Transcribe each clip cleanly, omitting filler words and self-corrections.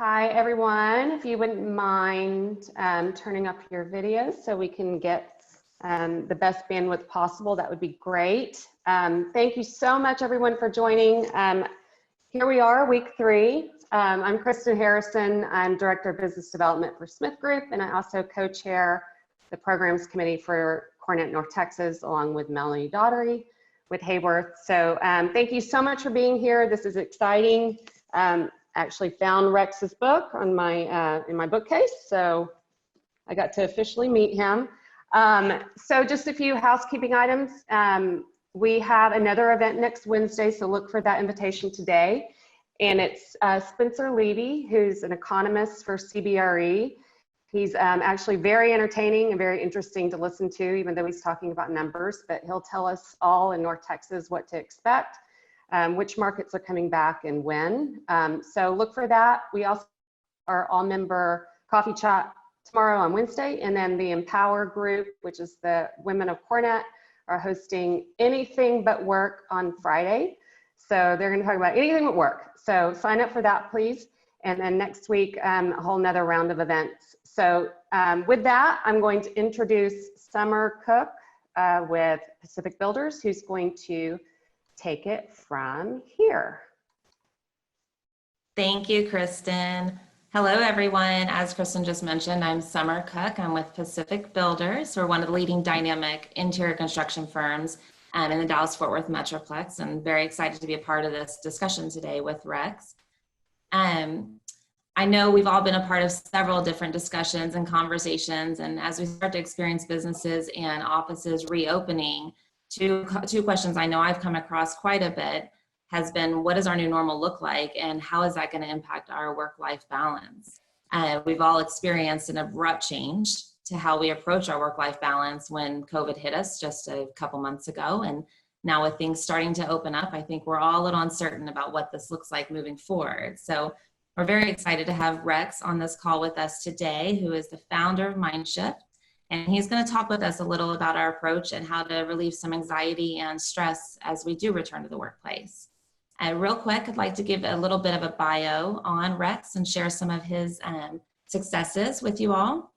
Hi, everyone. If you wouldn't mind turning up your videos so we can get the best bandwidth possible, that would be great. Thank you so much, everyone, for joining. Here we are, week 3. I'm Kristen Harrison. I'm Director of Business Development for Smith Group, and I also co-chair the Programs Committee for Cornet North Texas, along with Melanie Daughtery with Hayworth. So thank you so much for being here. This is exciting. Actually found Rex's book on my in my bookcase, so I got to officially meet him. So just a few housekeeping items. We have another event next Wednesday, so look for that invitation today. And it's Spencer Levy, who's an economist for CBRE. He's actually very entertaining and very interesting to listen to, even though he's talking about numbers, but he'll tell us all in North Texas what to expect. Which markets are coming back and when. So look for that. We also are all-member coffee chat tomorrow on Wednesday, and then the Empower group, which is the Women of Cornet, are hosting Anything But Work on Friday. So they're going to talk about anything but work. So sign up for that, please. And then next week, a whole nother round of events. So with that, I'm going to introduce Summer Cook with Pacific Builders, who's going to take it from here. Thank you, Kristen. Hello, everyone. As Kristen just mentioned, I'm Summer Cook. I'm with Pacific Builders. We're one of the leading dynamic interior construction firms in the Dallas-Fort Worth Metroplex, and very excited to be a part of this discussion today with Rex. I know we've all been a part of several different discussions and conversations, and as we start to experience businesses and offices reopening, Two questions I know I've come across quite a bit has been, what does our new normal look like, and how is that going to impact our work-life balance? We've all experienced an abrupt change to how we approach our work-life balance when COVID hit us just a couple months ago, and now with things starting to open up, I think we're all a little uncertain about what this looks like moving forward. So we're very excited to have Rex on this call with us today, who is the founder of mindSHIFT. And he's going to talk with us a little about our approach and how to relieve some anxiety and stress as we do return to the workplace. Real quick, I'd like to give a little bit of a bio on Rex and share some of his successes with you all.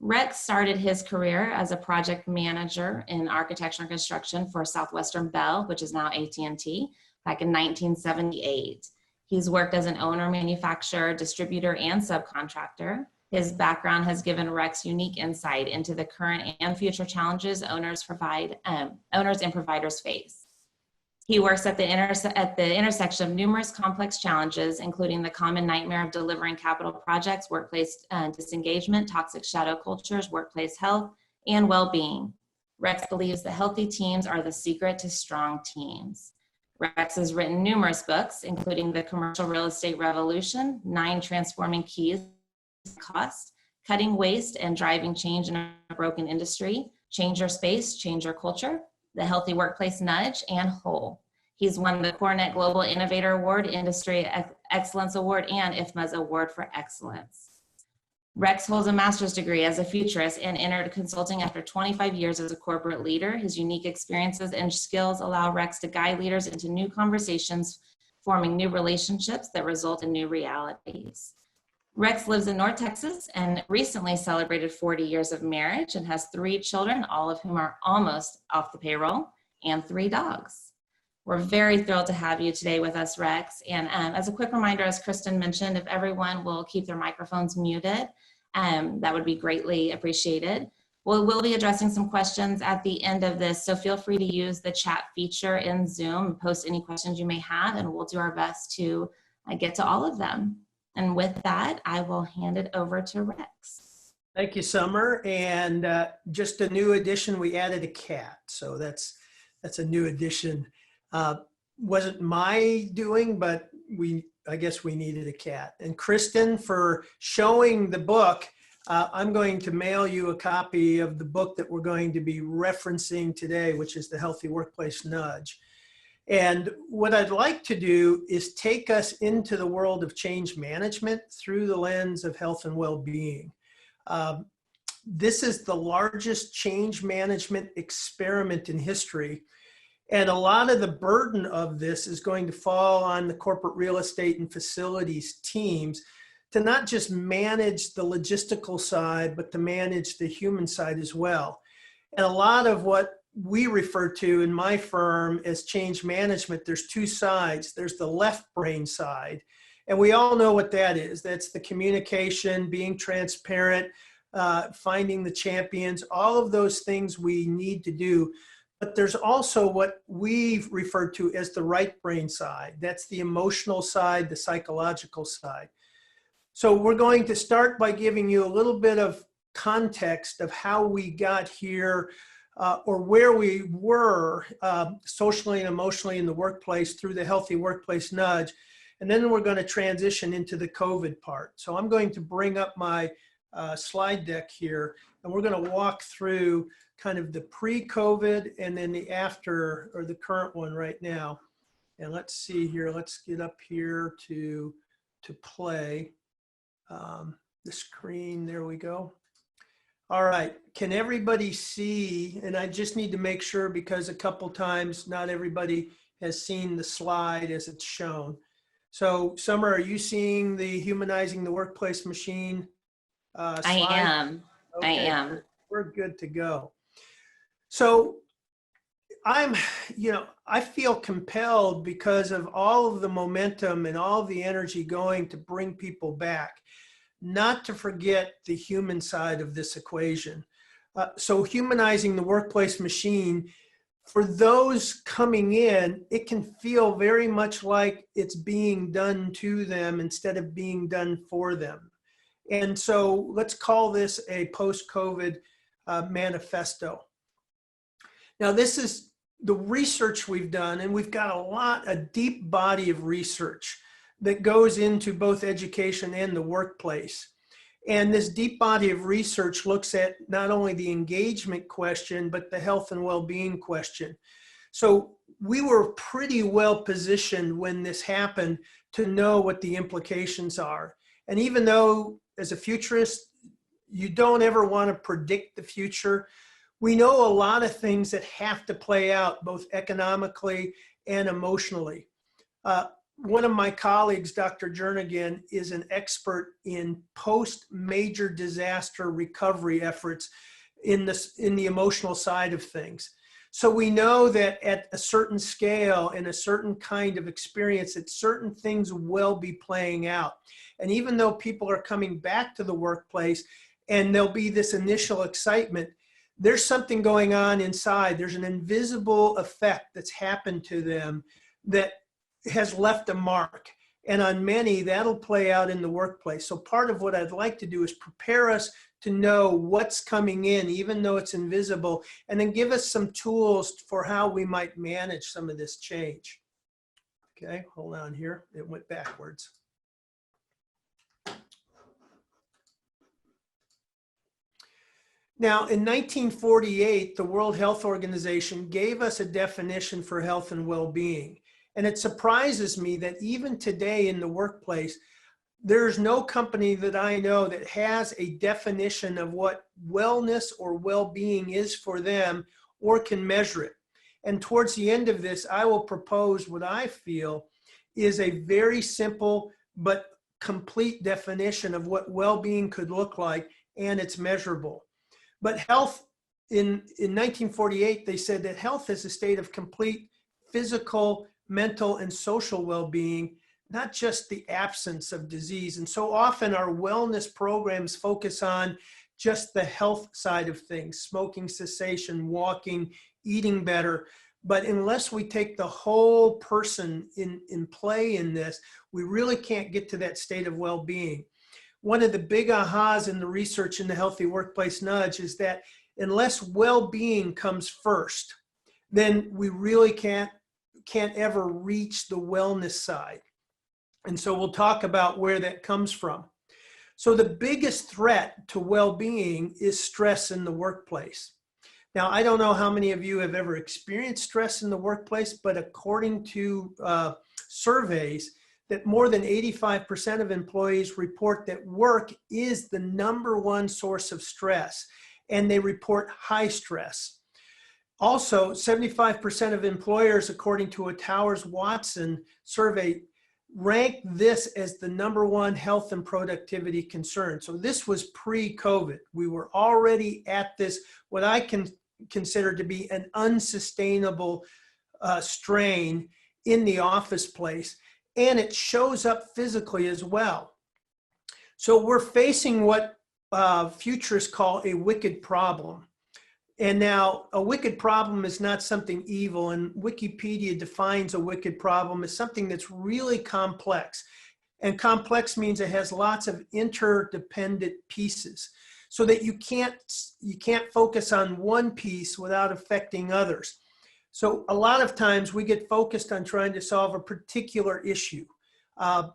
Rex started his career as a project manager in architecture and construction for Southwestern Bell, which is now AT&T, back in 1978. He's worked as an owner, manufacturer, distributor, and subcontractor. His background has given Rex unique insight into the current and future challenges owners and providers face. He works at the intersection of numerous complex challenges, including the common nightmare of delivering capital projects, workplace disengagement, toxic shadow cultures, workplace health, and well-being. Rex believes that healthy teams are the secret to strong teams. Rex has written numerous books, including The Commercial Real Estate Revolution, 9 Transforming Keys Cost, Cutting Waste and Driving Change in a Broken Industry, Change Your Space, Change Your Culture, The Healthy Workplace Nudge, and Whole. He's won the Cornet Global Innovator Award, Industry Excellence Award, and IFMA's Award for Excellence. Rex holds a master's degree as a futurist and entered consulting after 25 years as a corporate leader. His unique experiences and skills allow Rex to guide leaders into new conversations, forming new relationships that result in new realities. Rex lives in North Texas and recently celebrated 40 years of marriage and has 3 children, all of whom are almost off the payroll, and 3 dogs. We're very thrilled to have you today with us, Rex. And as a quick reminder, as Kristen mentioned, if everyone will keep their microphones muted, that would be greatly appreciated. We'll be addressing some questions at the end of this, so feel free to use the chat feature in Zoom and post any questions you may have, and we'll do our best to get to all of them. And with that, I will hand it over to Rex. Thank you, Summer. And just a new addition, we added a cat. So that's a new addition. Wasn't my doing, but I guess we needed a cat. And Kristen, for showing the book, I'm going to mail you a copy of the book that we're going to be referencing today, which is The Healthy Workplace Nudge. And what I'd like to do is take us into the world of change management through the lens of health and well-being. This is the largest change management experiment in history. And a lot of the burden of this is going to fall on the corporate real estate and facilities teams to not just manage the logistical side, but to manage the human side as well. And a lot of what we refer to in my firm as change management, there's two sides. There's the left brain side, and we all know what that is. That's the communication, being transparent, finding the champions, all of those things we need to do. But there's also what we've referred to as the right brain side. That's the emotional side, the psychological side. So we're going to start by giving you a little bit of context of how we got here, or where we were socially and emotionally in the workplace through the Healthy Workplace Nudge. And then we're going to transition into the COVID part. So I'm going to bring up my slide deck here, and we're going to walk through kind of the pre-COVID and then the after, or the current one right now. And let's see here, let's get up here to play the screen. There we go. All right, can everybody see? And I just need to make sure, because a couple times not everybody has seen the slide as it's shown. So Summer, are you seeing the Humanizing the Workplace Machine slide? I am. Okay, I am. we're good to go. So I feel compelled, because of all of the momentum and all of the energy going to bring people back, not to forget the human side of this equation. So humanizing the workplace machine, for those coming in, it can feel very much like it's being done to them instead of being done for them. And so let's call this a post-COVID manifesto. Now, this is the research we've done, and we've got a deep body of research that goes into both education and the workplace. And this deep body of research looks at not only the engagement question, but the health and well-being question. So we were pretty well positioned when this happened to know what the implications are. And even though as a futurist, you don't ever want to predict the future, we know a lot of things that have to play out both economically and emotionally. One of my colleagues, Dr. Jernigan, is an expert in post-major disaster recovery efforts in the emotional side of things. So we know that at a certain scale and a certain kind of experience, that certain things will be playing out. And even though people are coming back to the workplace and there'll be this initial excitement, there's something going on inside. There's an invisible effect that's happened to them that has left a mark. And on many, that'll play out in the workplace. So part of what I'd like to do is prepare us to know what's coming in, even though it's invisible, and then give us some tools for how we might manage some of this change. Okay, hold on here. It went backwards. Now, in 1948, the World Health Organization gave us a definition for health and well-being. And it surprises me that even today in the workplace, there's no company that I know that has a definition of what wellness or well-being is for them or can measure it. And towards the end of this, I will propose what I feel is a very simple but complete definition of what well-being could look like, and it's measurable. But health, in 1948, they said that health is a state of complete physical, mental, and social well-being, not just the absence of disease. And so often our wellness programs focus on just the health side of things, smoking cessation, walking, eating better. But unless we take the whole person in play in this, we really can't get to that state of well-being. One of the big ahas in the research in the Healthy Workplace Nudge is that unless well-being comes first, then we really can't ever reach the wellness side. And so we'll talk about where that comes from. So the biggest threat to well-being is stress in the workplace. Now, I don't know how many of you have ever experienced stress in the workplace, but according to surveys, that more than 85% of employees report that work is the #1 source of stress, and they report high stress. Also, 75% of employers, according to a Towers Watson survey, ranked this as the #1 health and productivity concern. So this was pre-COVID. We were already at this, what I can consider to be an unsustainable strain in the office place, and it shows up physically as well. So we're facing what futurists call a wicked problem. And now a wicked problem is not something evil, and Wikipedia defines a wicked problem as something that's really complex. And complex means it has lots of interdependent pieces, so that you can't focus on one piece without affecting others. So a lot of times we get focused on trying to solve a particular issue.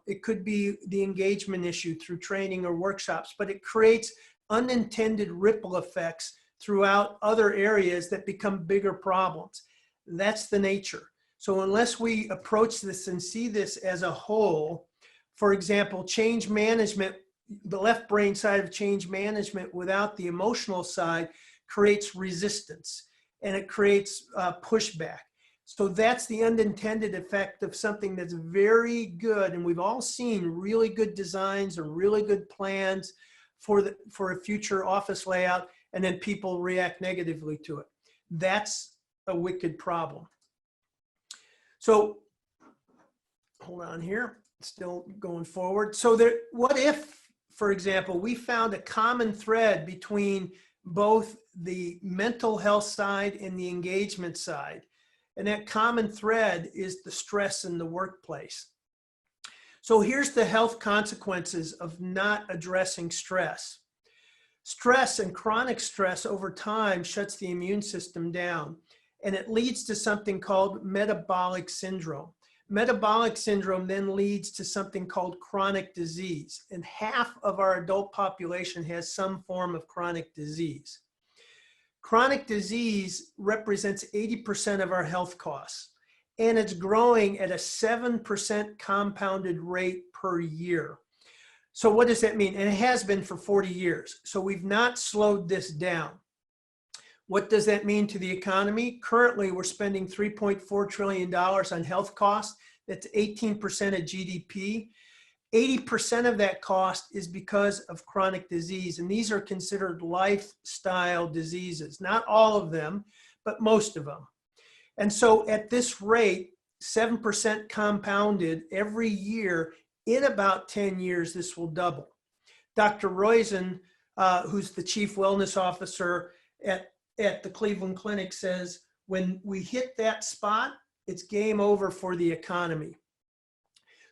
It could be the engagement issue through training or workshops, but it creates unintended ripple effects throughout other areas that become bigger problems. That's the nature. So unless we approach this and see this as a whole, for example, change management, the left brain side of change management without the emotional side creates resistance, and it creates pushback. So that's the unintended effect of something that's very good. And we've all seen really good designs or really good plans for a future office layout, and then people react negatively to it. That's a wicked problem. So hold on here, still going forward. So what if, for example, we found a common thread between both the mental health side and the engagement side? And that common thread is the stress in the workplace. So here's the health consequences of not addressing stress. Stress and chronic stress over time shuts the immune system down, and it leads to something called metabolic syndrome. Metabolic syndrome then leads to something called chronic disease, and half of our adult population has some form of chronic disease. Chronic disease represents 80% of our health costs, and it's growing at a 7% compounded rate per year. So what does that mean? And it has been for 40 years. So we've not slowed this down. What does that mean to the economy? Currently, we're spending $3.4 trillion on health costs. That's 18% of GDP. 80% of that cost is because of chronic disease. And these are considered lifestyle diseases. Not all of them, but most of them. And so at this rate, 7% compounded every year, in about 10 years, this will double. Dr. Roizen, who's the chief wellness officer at the Cleveland Clinic, says when we hit that spot, it's game over for the economy.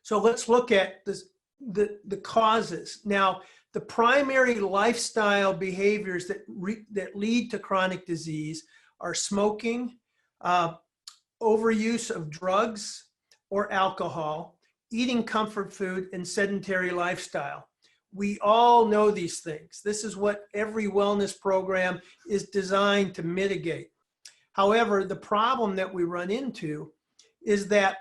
So let's look at the causes. Now, the primary lifestyle behaviors that lead to chronic disease are smoking, overuse of drugs or alcohol, eating comfort food, and sedentary lifestyle. We all know these things. This is what every wellness program is designed to mitigate. However, the problem that we run into is that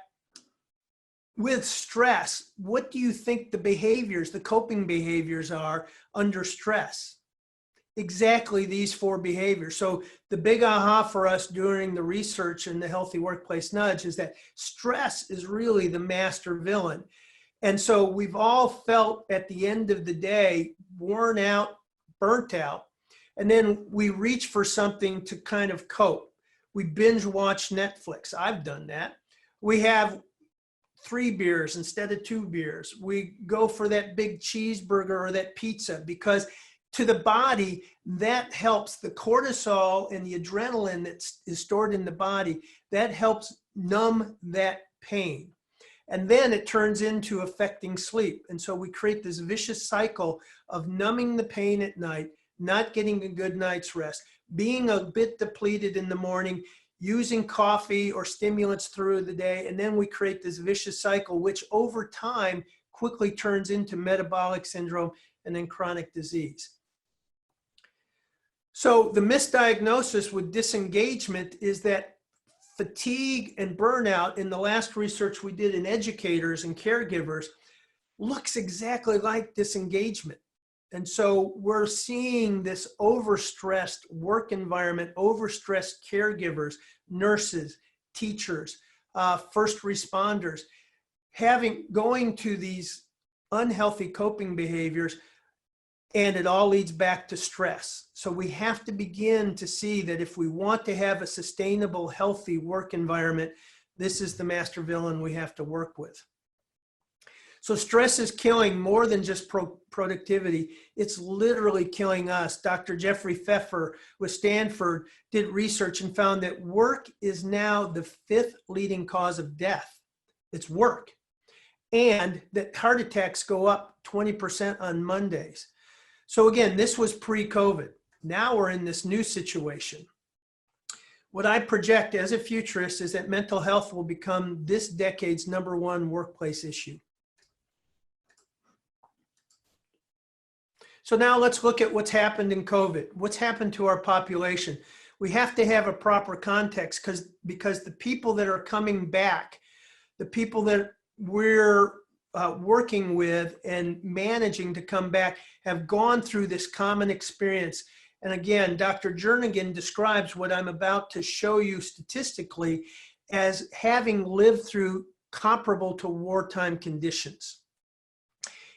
with stress, what do you think the behaviors, the coping behaviors are under stress? Exactly these 4 behaviors. So the big aha for us during the research in the Healthy Workplace Nudge is that stress is really the master villain. And so we've all felt at the end of the day, worn out, burnt out, and then we reach for something to kind of cope. We binge watch Netflix. I've done that. We have 3 beers instead of 2 beers. We go for that big cheeseburger or that pizza because to the body, that helps the cortisol and the adrenaline that is stored in the body, that helps numb that pain. And then it turns into affecting sleep. And so we create this vicious cycle of numbing the pain at night, not getting a good night's rest, being a bit depleted in the morning, using coffee or stimulants through the day. And then we create this vicious cycle, which over time quickly turns into metabolic syndrome and then chronic disease. So the misdiagnosis with disengagement is that fatigue and burnout in the last research we did in educators and caregivers looks exactly like disengagement. And so we're seeing this overstressed work environment, overstressed caregivers, nurses, teachers, first responders. going to these unhealthy coping behaviors, and it all leads back to stress. So we have to begin to see that if we want to have a sustainable, healthy work environment, this is the master villain we have to work with. So stress is killing more than just productivity. It's literally killing us. Dr. Jeffrey Pfeffer with Stanford did research and found that work is now the 5th leading cause of death. It's work. And that heart attacks go up 20% on Mondays. So again, this was pre-COVID. Now we're in this new situation. What I project as a futurist is that mental health will become this decade's #1 workplace issue. So now let's look at what's happened in COVID. What's happened to our population? We have to have a proper context because the people that are coming back, the people that we're working with and managing to come back have gone through this common experience. And again, Dr. Jernigan describes what I'm about to show you statistically as having lived through comparable to wartime conditions.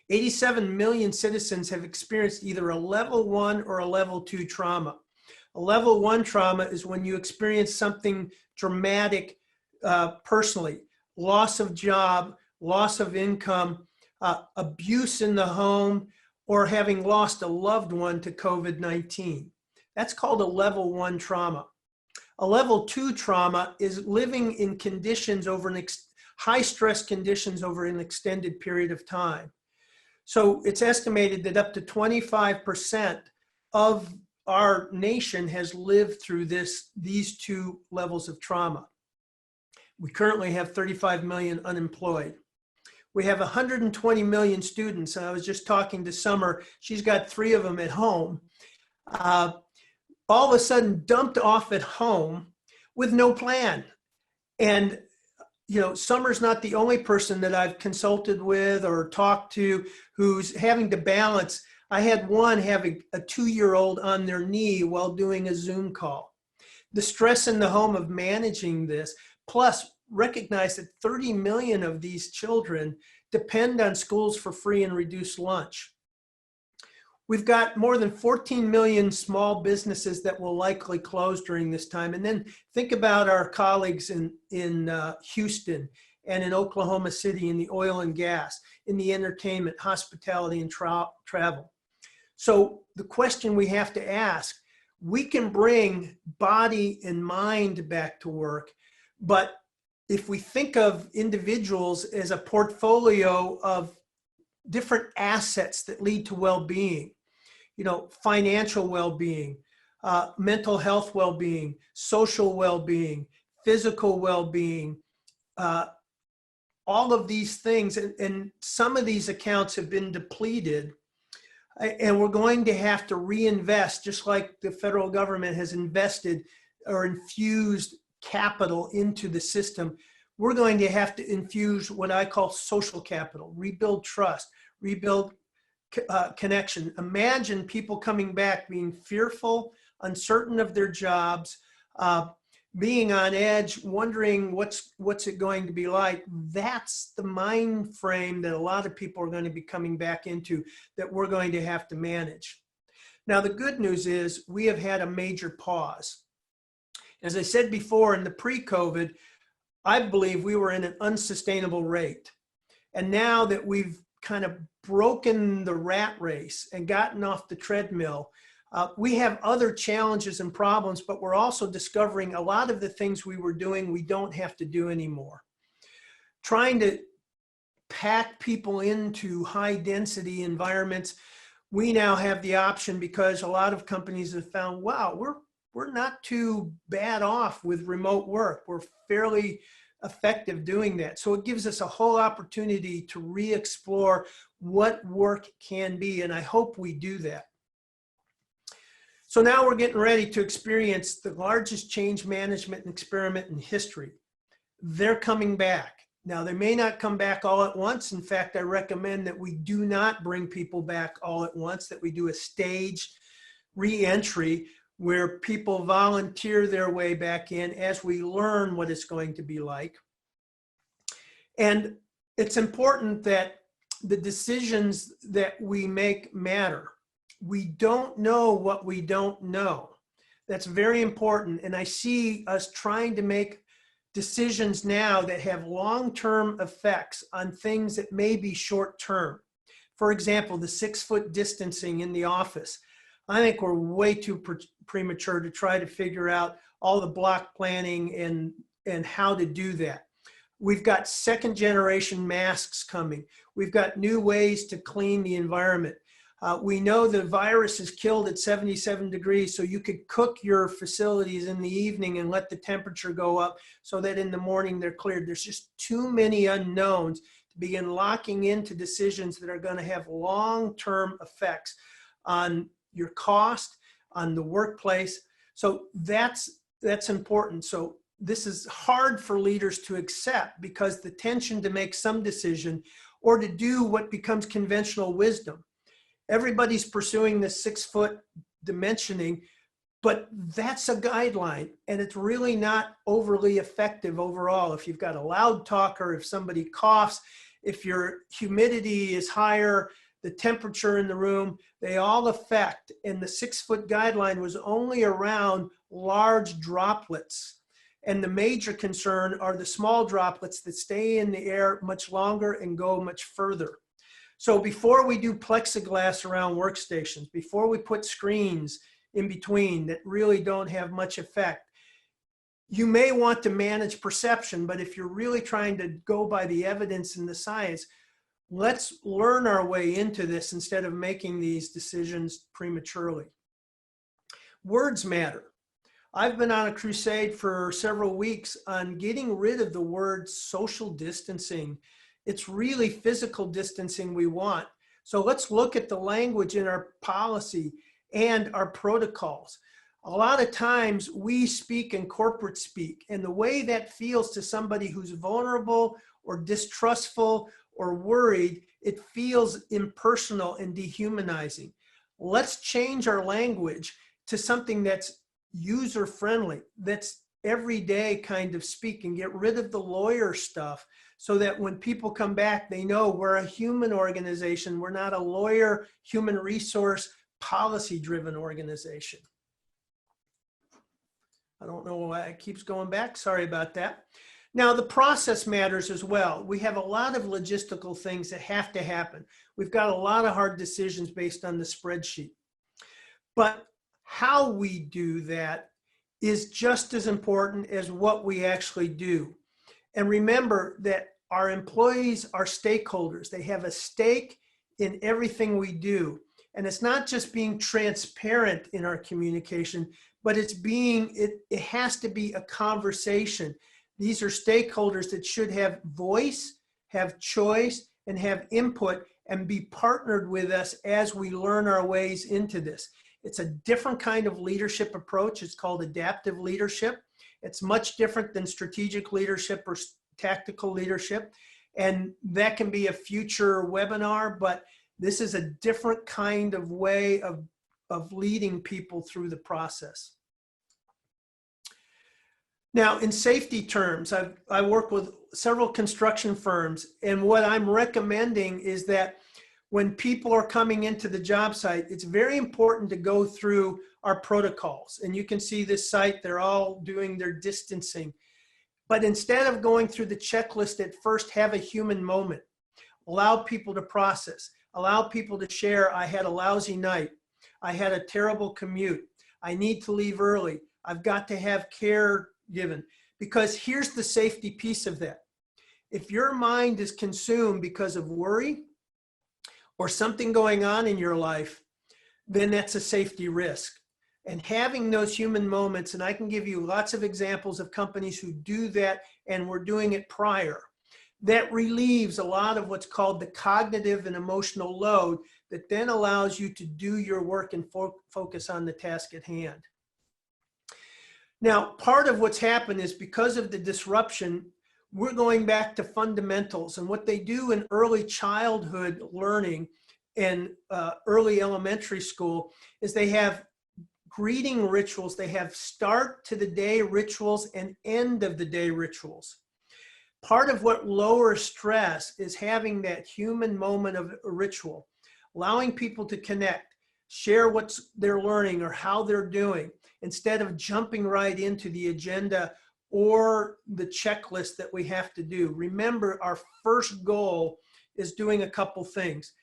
87 million citizens have experienced either a level 1 or a level 2 trauma. A level 1 trauma is when you experience something dramatic personally, loss of job, loss of income, abuse in the home, or having lost a loved one to COVID-19. That's called a level 1 trauma. A level 2 trauma is living in conditions over high stress conditions over an extended period of time. So it's estimated that up to 25% of our nation has lived through these 2 levels of trauma. We currently have 35 million unemployed. We have 120 million students. And I was just talking to Summer. She's got 3 of them at home. All of a sudden dumped off at home with no plan. And you know, Summer's not the only person that I've consulted with or talked to who's having to balance. I had one having a 2-year-old on their knee while doing a Zoom call. The stress in the home of managing this, plus recognize that 30 million of these children depend on schools for free and reduced lunch. We've got more than 14 million small businesses that will likely close during this time. And then think about our colleagues in Houston and in Oklahoma City in the oil and gas, in the entertainment, hospitality, and travel. So the question we have to ask, we can bring body and mind back to work, but if we think of individuals as a portfolio of different assets that lead to well-being, you know, financial well-being, mental health well-being, social well-being, physical well-being, all of these things, and some of these accounts have been depleted, and we're going to have to reinvest, just like the federal government has invested or infused capital into the system. We're going to have to infuse what I call social capital, rebuild trust, rebuild connection. Imagine people coming back being fearful, uncertain of their jobs, being on edge, wondering what's it going to be like. That's the mind frame that a lot of people are going to be coming back into, that we're going to have to manage. Now, the good news is we have had a major pause. As I said before, in the pre-COVID, I believe we were in an unsustainable rate. And now that we've kind of broken the rat race and gotten off the treadmill, we have other challenges and problems, but we're also discovering a lot of the things we were doing, we don't have to do anymore. Trying to pack people into high density environments, we now have the option, because a lot of companies have found, wow, we're not too bad off with remote work. We're fairly effective doing that. So it gives us a whole opportunity to re-explore what work can be, and I hope we do that. So now we're getting ready to experience the largest change management experiment in history. They're coming back. Now, they may not come back all at once. In fact, I recommend that we do not bring people back all at once, that we do a staged re-entry where people volunteer their way back in as we learn what it's going to be like. And it's important that the decisions that we make matter. We don't know what we don't know. That's very important. And I see us trying to make decisions now that have long-term effects on things that may be short-term. For example, the 6-foot distancing in the office. I think we're way too premature to try to figure out all the block planning and how to do that. We've got second generation masks coming. We've got new ways to clean the environment. We know the virus is killed at 77 degrees, so you could cook your facilities in the evening and let the temperature go up so that in the morning they're cleared. There's just too many unknowns to begin locking into decisions that are going to have long-term effects on your cost, on the workplace. So that's important. So this is hard for leaders to accept because the tension to make some decision or to do what becomes conventional wisdom. Everybody's pursuing the 6-foot dimensioning, but that's a guideline and it's really not overly effective overall. If you've got a loud talker, if somebody coughs, if your humidity is higher, the temperature in the room, they all affect. And the 6-foot guideline was only around large droplets. And the major concern are the small droplets that stay in the air much longer and go much further. So before we do plexiglass around workstations, before we put screens in between that really don't have much effect, you may want to manage perception, but if you're really trying to go by the evidence and the science, let's learn our way into this instead of making these decisions prematurely. Words matter. I've been on a crusade for several weeks on getting rid of the word social distancing. It's really physical distancing we want. So let's look at the language in our policy and our protocols. A lot of times we speak in corporate speak, and the way that feels to somebody who's vulnerable or distrustful or worried, it feels impersonal and dehumanizing. Let's change our language to something that's user-friendly, that's everyday kind of speak, and get rid of the lawyer stuff so that when people come back, they know we're a human organization. We're not a lawyer, human resource, policy-driven organization. I don't know why it keeps going back. Sorry about that. Now, the process matters as well. We have a lot of logistical things that have to happen. We've got a lot of hard decisions based on the spreadsheet. But how we do that is just as important as what we actually do. And remember that our employees are stakeholders. They have a stake in everything we do. And it's not just being transparent in our communication, but it's it has to be a conversation. These are stakeholders that should have voice, have choice, and have input and be partnered with us as we learn our ways into this. It's a different kind of leadership approach. It's called adaptive leadership. It's much different than strategic leadership or tactical leadership. And that can be a future webinar, but this is a different kind of way of leading people through the process. Now, in safety terms, I work with several construction firms, and what I'm recommending is that when people are coming into the job site, it's very important to go through our protocols. And you can see this site, they're all doing their distancing. But instead of going through the checklist at first, have a human moment. Allow people to process. Allow people to share, I had a lousy night. I had a terrible commute. I need to leave early. I've got to have care given. Because here's the safety piece of that. If your mind is consumed because of worry or something going on in your life, then that's a safety risk. And having those human moments, and I can give you lots of examples of companies who do that and were doing it prior, that relieves a lot of what's called the cognitive and emotional load that then allows you to do your work and focus on the task at hand. Now, part of what's happened is because of the disruption, we're going back to fundamentals. And what they do in early childhood learning and early elementary school is they have greeting rituals. They have start to the day rituals and end of the day rituals. part of what lowers stress is having that human moment of a ritual, allowing people to connect, share what they're learning or how they're doing, instead of jumping right into the agenda or the checklist that we have to do. Remember, our first goal is doing a couple things: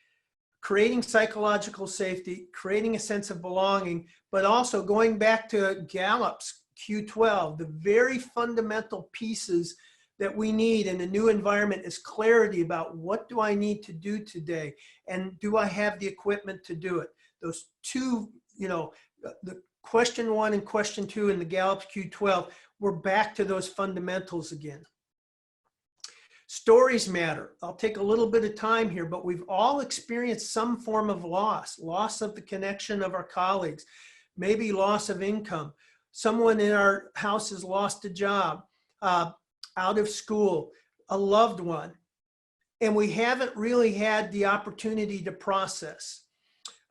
creating psychological safety, creating a sense of belonging, but also going back to Gallup's Q12, the very fundamental pieces that we need in a new environment is clarity about what do I need to do today, and do I have the equipment to do it? Those two, the question 1 and question 2 in the Gallup's Q12, we're back to those fundamentals again. Stories matter. I'll take a little bit of time here, but we've all experienced some form of loss of the connection of our colleagues, maybe loss of income. Someone in our house has lost a job, out of school, a loved one, and we haven't really had the opportunity to process.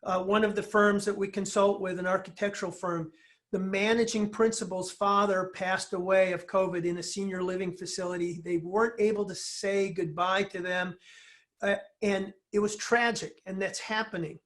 One of the firms that we consult with, an architectural firm, the managing principal's father passed away of COVID in a senior living facility. They weren't able to say goodbye to them, and it was tragic, and that's happening.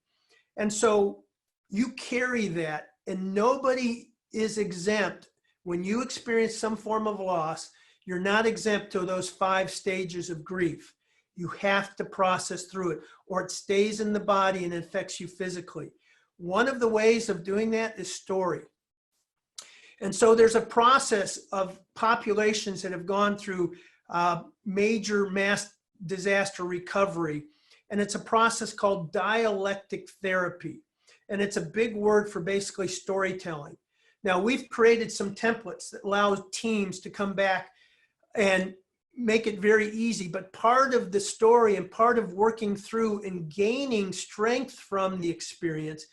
And so you carry that, and nobody is exempt. When you experience some form of loss, you're not exempt to those 5 stages of grief. You have to process through it, or it stays in the body and affects you physically. One of the ways of doing that is story. And so there's a process of populations that have gone through major mass disaster recovery. And it's a process called dialectic therapy. And it's a big word for basically storytelling. Now, we've created some templates that allow teams to come back and make it very easy. But part of the story and part of working through and gaining strength from the experience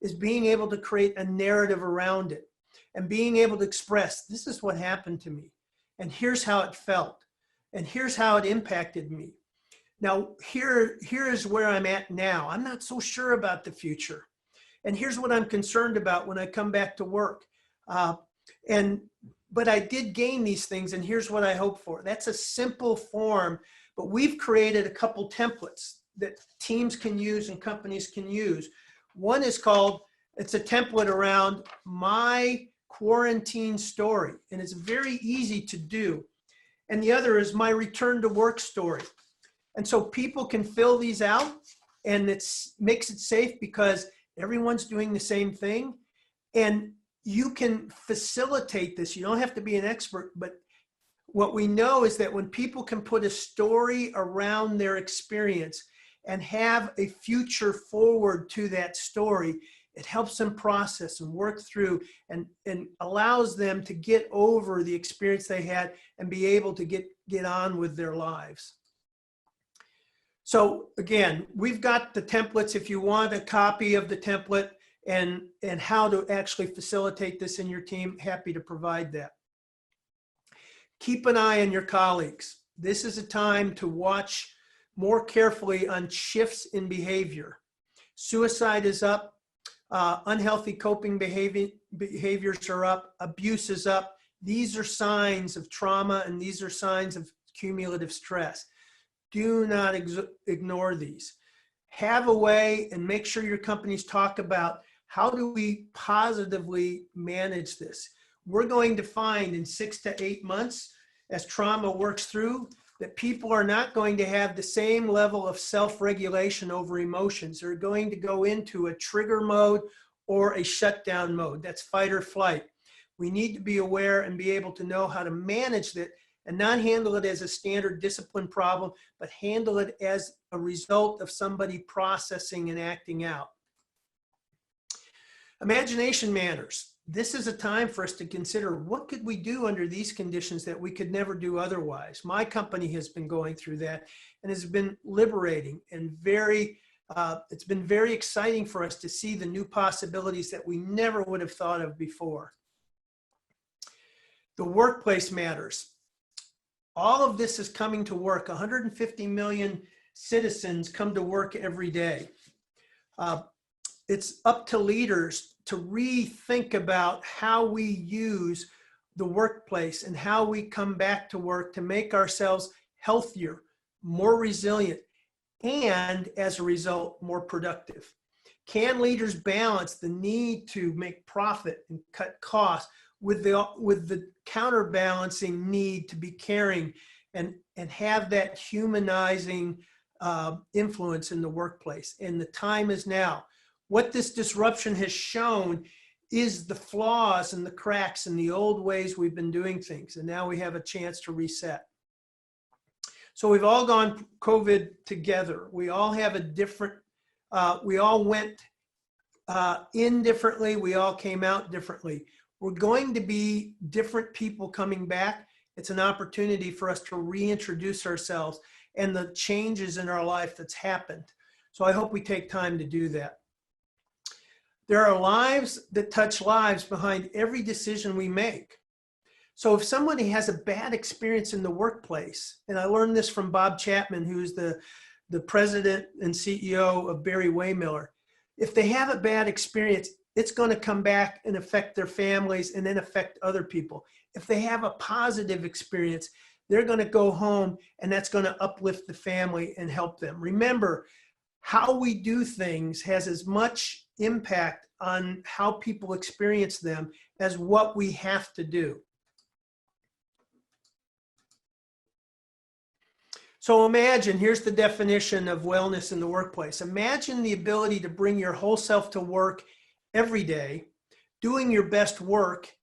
is being able to create a narrative around it and being able to express, this is what happened to me, and here's how it felt, and here's how it impacted me. Now, here is where I'm at now. I'm not so sure about the future. And here's what I'm concerned about when I come back to work. But I did gain these things, and here's what I hope for. That's a simple form, but we've created a couple templates that teams can use and companies can use. One is called, it's a template around my quarantine story, and it's very easy to do. And the other is my return to work story. And so people can fill these out, and it makes it safe because everyone's doing the same thing. And you can facilitate this. You don't have to be an expert, but what we know is that when people can put a story around their experience and have a future forward to that story, it helps them process and work through and allows them to get over the experience they had and be able to get on with their lives. So again, we've got the templates. If you want a copy of the template and how to actually facilitate this in your team, happy to provide that. Keep an eye on your colleagues. This is a time to watch more carefully on shifts in behavior. Suicide is up, unhealthy coping behaviors are up, abuse is up. These are signs of trauma, and these are signs of cumulative stress. Do not ignore these. Have a way and make sure your companies talk about how do we positively manage this. We're going to find in 6 to 8 months, as trauma works through, that people are not going to have the same level of self-regulation over emotions. They're going to go into a trigger mode or a shutdown mode. That's fight or flight. We need to be aware and be able to know how to manage that and not handle it as a standard discipline problem, but handle it as a result of somebody processing and acting out. Imagination matters. This is a time for us to consider what could we do under these conditions that we could never do otherwise. My company has been going through that and has been liberating and it's been very exciting for us to see the new possibilities that we never would have thought of before. The workplace matters. All of this is coming to work. 150 million citizens come to work every day. It's up to leaders to rethink about how we use the workplace and how we come back to work to make ourselves healthier, more resilient, and as a result, more productive? Can leaders balance the need to make profit and cut costs with the counterbalancing need to be caring and have that humanizing influence in the workplace? And the time is now. What this disruption has shown is the flaws and the cracks in the old ways we've been doing things. And now we have a chance to reset. So we've all gone COVID together. We all have a different, we all went in differently. We all came out differently. We're going to be different people coming back. It's an opportunity for us to reintroduce ourselves and the changes in our life that's happened. So I hope we take time to do that. There are lives that touch lives behind every decision we make. So if somebody has a bad experience in the workplace, and I learned this from Bob Chapman, who's the president and CEO of Barry Waymiller, if they have a bad experience, it's going to come back and affect their families and then affect other people. If they have a positive experience, they're going to go home and that's going to uplift the family and help them. Remember, how we do things has as much impact on how people experience them as what we have to do. So imagine, here's the definition of wellness in the workplace. Imagine the ability to bring your whole self to work every day, doing your best work,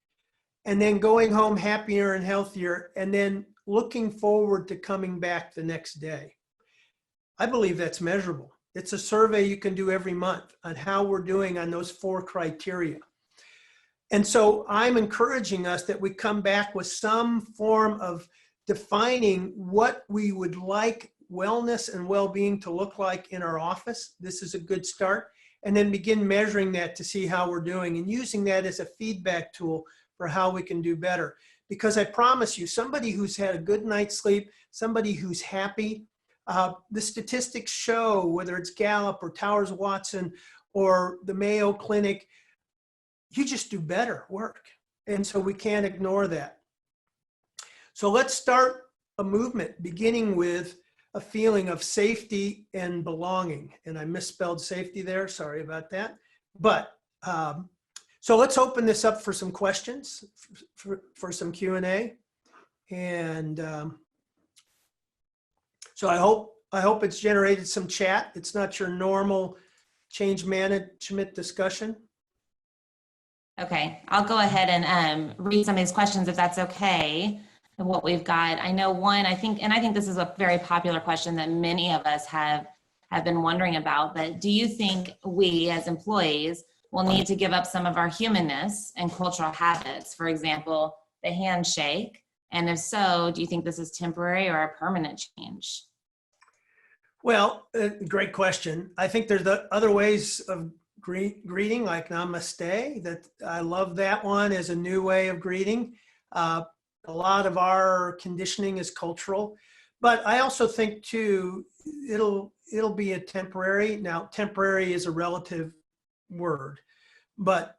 and then going home happier and healthier, and then looking forward to coming back the next day. I believe that's measurable. It's a survey you can do every month on how we're doing on those 4 criteria. And so I'm encouraging us that we come back with some form of defining what we would like wellness and well-being to look like in our office. This is a good start. And then begin measuring that to see how we're doing and using that as a feedback tool for how we can do better. Because I promise you, somebody who's had a good night's sleep, somebody who's happy, the statistics show, whether it's Gallup or Towers Watson or the Mayo Clinic, you just do better work. And so we can't ignore that. So let's start a movement beginning with a feeling of safety and belonging. And I misspelled safety there, sorry about that. But so let's open this up for some questions, for some Q&A. And so I hope it's generated some chat. It's not your normal change management discussion. Okay, I'll go ahead and read some of these questions if that's okay. And what we've got, I know one, I think this is a very popular question that many of us have been wondering about, but do you think we as employees will need to give up some of our humanness and cultural habits? For example, the handshake. And if so, do you think this is temporary or a permanent change? Well, great question. I think there's the other ways of greeting, like namaste, that I love that one as a new way of greeting. A lot of our conditioning is cultural, but I also think too, it'll be a temporary. Now, temporary is a relative word, but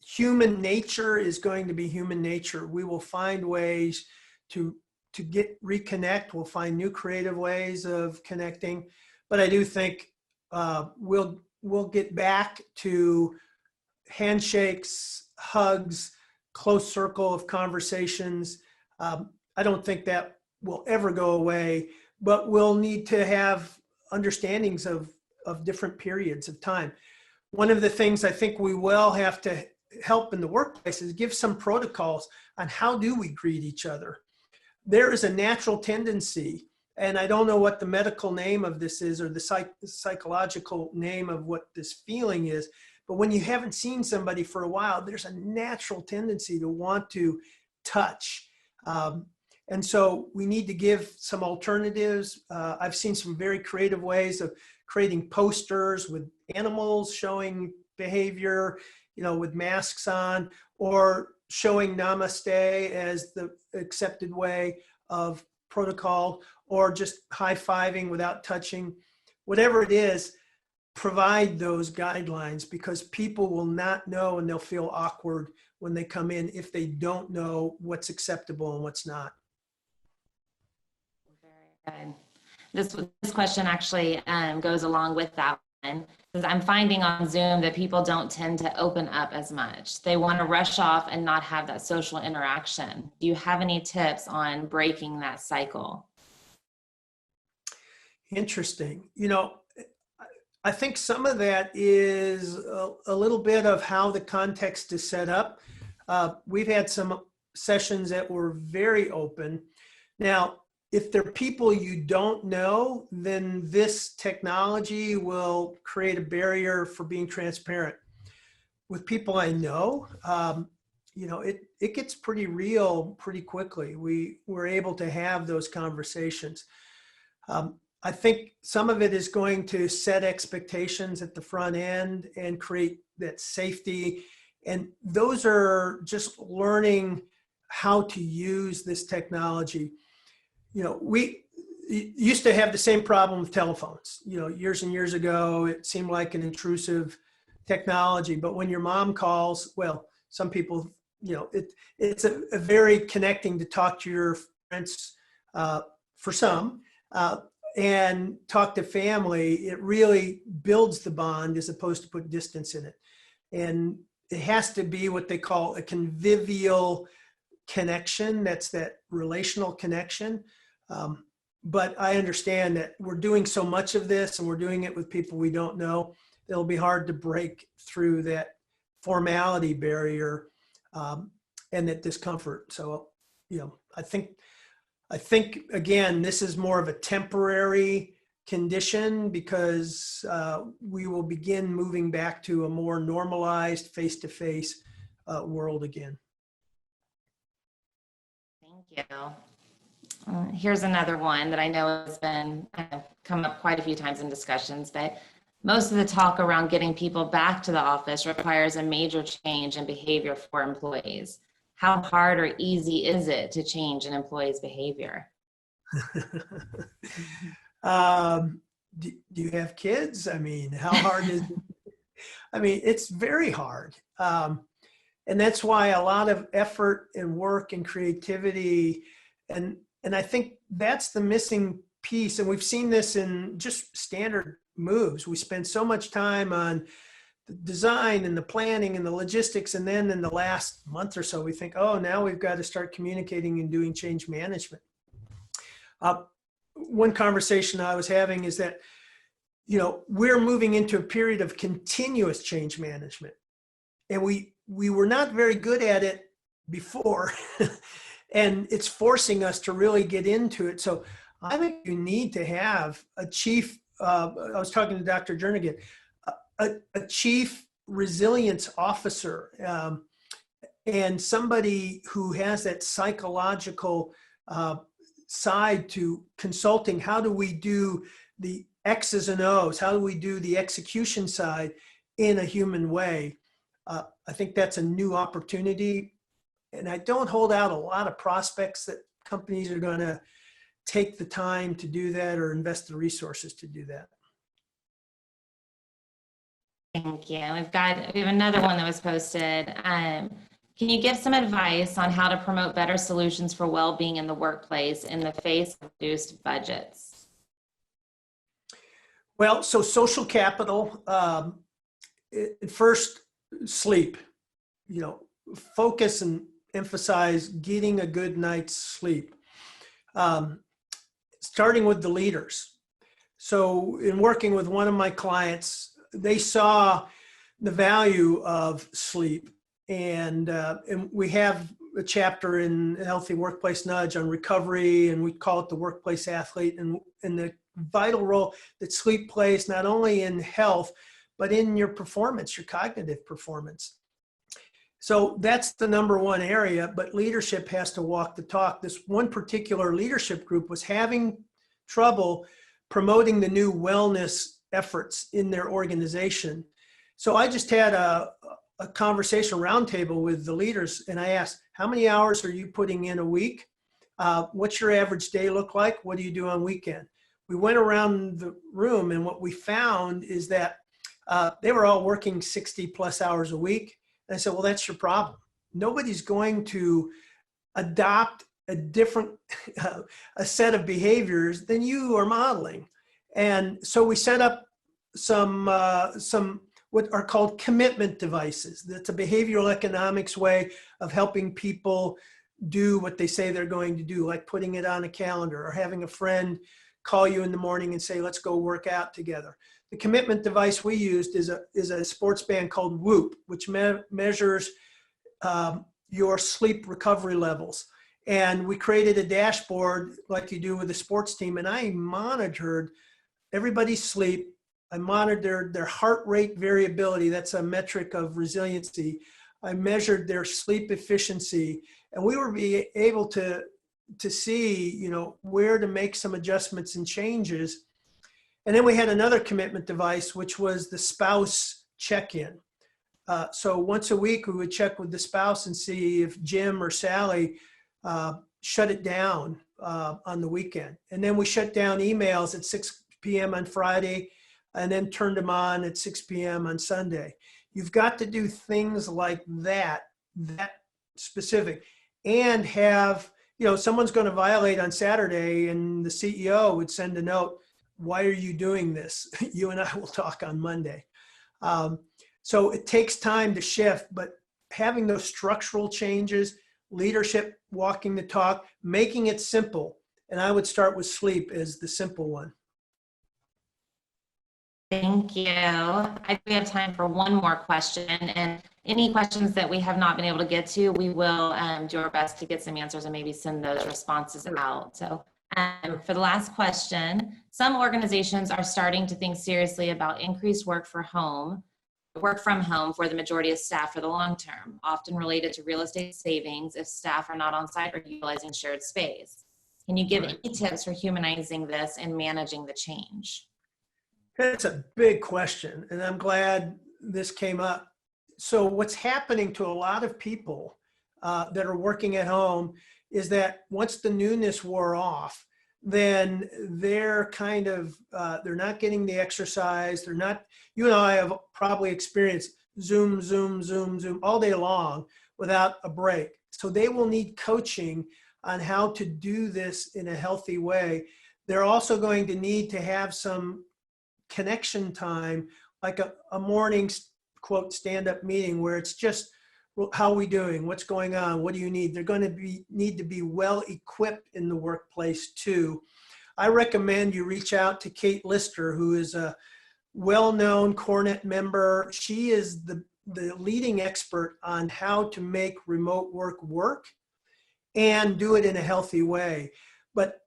human nature is going to be human nature. We will find ways to reconnect. We'll find new creative ways of connecting, but I do think we'll get back to handshakes, hugs, close circle of conversations. I don't think that will ever go away, but we'll need to have understandings of different periods of time. One of the things I think we will have to help in the workplace is give some protocols on how do we greet each other. There is a natural tendency, and I don't know what the medical name of this is or the psychological name of what this feeling is, but when you haven't seen somebody for a while, there's a natural tendency to want to touch. And so we need to give some alternatives. I've seen some very creative ways of creating posters with animals showing behavior, with masks on, or showing namaste as the accepted way of protocol, or just high-fiving without touching. Whatever it is, provide those guidelines, because people will not know and they'll feel awkward when they come in if they don't know what's acceptable and what's not. Good. This question actually goes along with that one, because I'm finding on Zoom that people don't tend to open up as much. They want to rush off and not have that social interaction. Do you have any tips on breaking that cycle? Interesting. You know, I think some of that is a little bit of how the context is set up. We've had some sessions that were very open. Now, if they're people you don't know, then this technology will create a barrier for being transparent. With people I know, you know, it gets pretty real pretty quickly. We're able to have those conversations. I think some of it is going to set expectations at the front end and create that safety. And those are just learning how to use this technology. You know, we used to have the same problem with telephones. You know, years and years ago, it seemed like an intrusive technology. But when your mom calls, well, some people, you know, it's a very connecting to talk to your friends for some. And talk to family, it really builds the bond as opposed to put distance in it. And it has to be what they call a convivial connection. That's that relational connection. But I understand that we're doing so much of this and we're doing it with people we don't know. It'll be hard to break through that formality barrier and that discomfort. So, you know, I think, again, this is more of a temporary condition because we will begin moving back to a more normalized face-to-face world again. Thank you. Here's another one that I know has been come up quite a few times in discussions, but most of the talk around getting people back to the office requires a major change in behavior for employees. How hard or easy is it to change an employee's behavior? Do you have kids? I mean, how hard is it? I mean, it's very hard. And that's why a lot of effort and work and creativity, and I think that's the missing piece. And we've seen this in just standard moves. We spend so much time on the design and the planning and the logistics. And then in the last month or so, we think, oh, now we've got to start communicating and doing change management. One conversation I was having is that, you know, we're moving into a period of continuous change management. And we were not very good at it before. And it's forcing us to really get into it. So I think you need to have a chief, I was talking to Dr. Jernigan, a chief resilience officer and somebody who has that psychological side to consulting. How do we do the X's and O's? How do we do the execution side in a human way? I think that's a new opportunity. And I don't hold out a lot of prospects that companies are going to take the time to do that or invest the resources to do that. Thank you. We have another one that was posted. Can you give some advice on how to promote better solutions for well-being in the workplace in the face of reduced budgets? Well, so social capital, first, sleep. You know, focus and emphasize getting a good night's sleep. Starting with the leaders. So in working with one of my clients, they saw the value of sleep. And we have a chapter in Healthy Workplace Nudge on recovery, and we call it the workplace athlete, and the vital role that sleep plays not only in health, but in your performance, your cognitive performance. So that's the number one area, but leadership has to walk the talk. This one particular leadership group was having trouble promoting the new wellness efforts in their organization. So I just had a conversation roundtable with the leaders, and I asked, how many hours are you putting in a week? What's your average day look like? What do you do on weekend? We went around the room, and what we found is that they were all working 60 plus hours a week. And I said, well, that's your problem. Nobody's going to adopt a different a set of behaviors than you are modeling. And so we set up some what are called commitment devices. That's a behavioral economics way of helping people do what they say they're going to do, like putting it on a calendar or having a friend call you in the morning and say, let's go work out together. The commitment device we used is a sports band called Whoop, which measures your sleep recovery levels. And we created a dashboard like you do with a sports team. And I monitored everybody's sleep. I monitored their heart rate variability. That's a metric of resiliency. I measured their sleep efficiency. And we were able to see, you know, where to make some adjustments and changes. And then we had another commitment device, which was the spouse check-in. So once a week, we would check with the spouse and see if Jim or Sally shut it down on the weekend. And then we shut down emails at 6 p.m. on Friday and then turned them on at 6 p.m. on Sunday. You've got to do things like that specific, and have, you know, someone's going to violate on Saturday and the CEO would send a note, why are you doing this? You and I will talk on Monday. So it takes time to shift, but having those structural changes, leadership, walking the talk, making it simple. And I would start with sleep as the simple one. Thank you. I think we have time for one more question, and any questions that we have not been able to get to, we will do our best to get some answers and maybe send those responses out. So for the last question, some organizations are starting to think seriously about increased work from home for the majority of staff for the long term, often related to real estate savings if staff are not on site or utilizing shared space. Can you give any tips for humanizing this and managing the change? That's a big question, and I'm glad this came up. So what's happening to a lot of people that are working at home is that once the newness wore off, then they're kind of, they're not getting the exercise. They're not, you and I have probably experienced Zoom, Zoom, Zoom, Zoom all day long without a break. So they will need coaching on how to do this in a healthy way. They're also going to need to have some connection time, like a morning, quote, stand-up meeting where it's just, how are we doing? What's going on? What do you need? They're going to need to be well equipped in the workplace too. I recommend you reach out to Kate Lister, who is a well-known Cornet member. She is the leading expert on how to make remote work and do it in a healthy way. But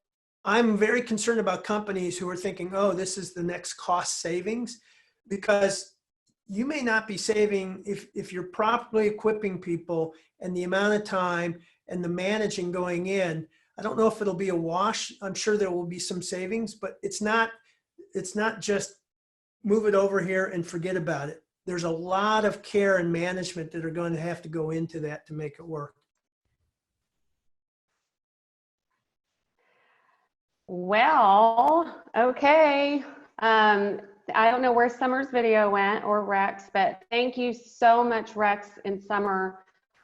I'm very concerned about companies who are thinking, oh, this is the next cost savings, because you may not be saving if you're properly equipping people and the amount of time and the managing going in. I don't know if it'll be a wash. I'm sure there will be some savings, but it's not just move it over here and forget about it. There's a lot of care and management that are going to have to go into that to make it work. Well, okay. I don't know where Summer's video went, or Rex, but thank you so much, Rex and Summer.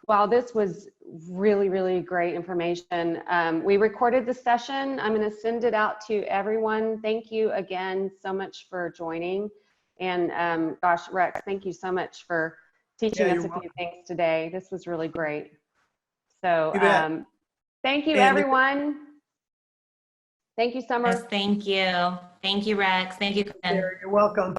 Wow, this was really, really great information. We recorded the session. I'm going to send it out to everyone. Thank you again so much for joining. And gosh, Rex, thank you so much for teaching us a few things today. This was really great. So thank you, everyone. Thank you, Summer. Yes, thank you. Thank you, Rex. Thank you, Ken. You're welcome.